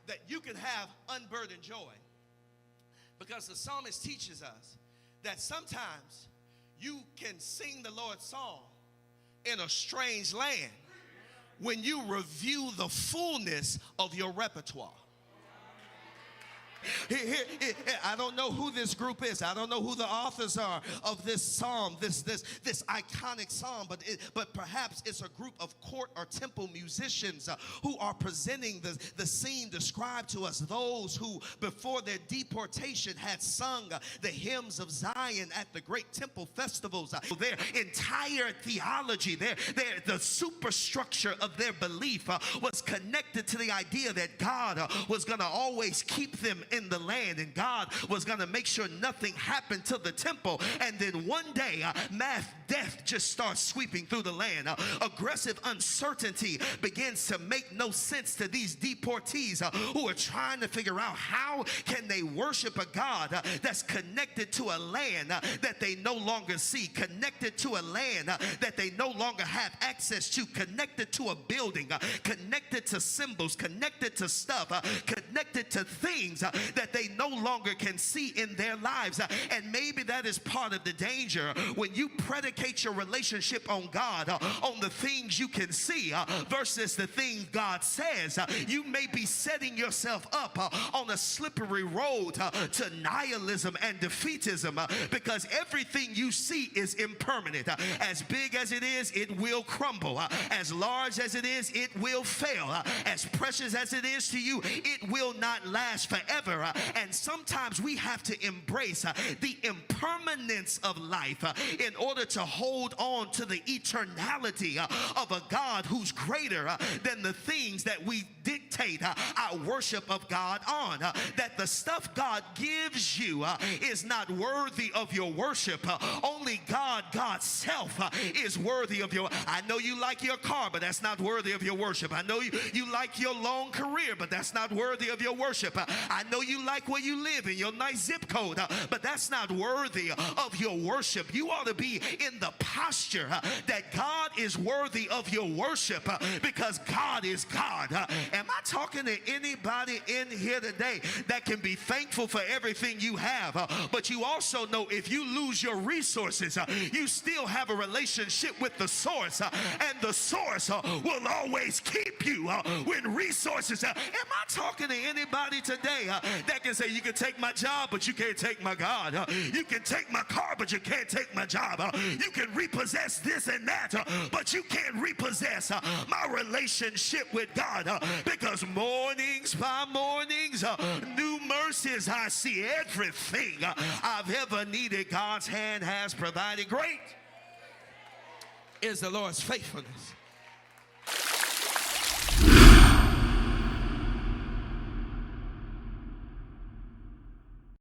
that you can have unburdened joy. Because the psalmist teaches us that sometimes you can sing the Lord's song in a strange land when you review the fullness of your repertoire. I don't know who this group is. I don't know who the authors are of this psalm, this iconic psalm, but perhaps it's a group of court or temple musicians who are presenting the scene described to us. Those who before their deportation had sung the hymns of Zion at the great temple festivals. Their entire theology, the superstructure of their belief was connected to the idea that God was going to always keep them in the land, and God was going to make sure nothing happened to the temple. And then one day mass death just starts sweeping through the land. Aggressive uncertainty begins to make no sense to these deportees who are trying to figure out how can they worship a God that's connected to a land that they no longer see, connected to a land that they no longer have access to, connected to a building, connected to symbols, connected to stuff, connected to things that they no longer can see in their lives. And maybe that is part of the danger when you predicate your relationship on God, on the things you can see versus the things God says. You may be setting yourself up on a slippery road to nihilism and defeatism because everything you see is impermanent. As big as it is, it will crumble. As large as it is, it will fail. As precious as it is to you, it will not last forever. And sometimes we have to embrace the impermanence of life in order to hold on to the eternality of a God who's greater than the things that we dictate our worship of God on. That the stuff God gives you is not worthy of your worship. Only God's self is worthy of your. I know you like your car, but that's not worthy of your worship. I know you like your long career, but that's not worthy of your worship. I know you like where you live in your nice zip code, but that's not worthy of your worship. You ought to be in the posture that God is worthy of your worship because God is God. Am I talking to anybody in here today that can be thankful for everything you have, but you also know if you lose your resources, you still have a relationship with the source, and the source will always keep you when resources. Am I talking to anybody today that can say, you can take my job, but you can't take my God. You can take my car, but you can't take my job. You can repossess this and that, but you can't repossess my relationship with God, because mornings by mornings, new mercies I see. Everything I've ever needed, God's hand has provided. Great is the Lord's faithfulness.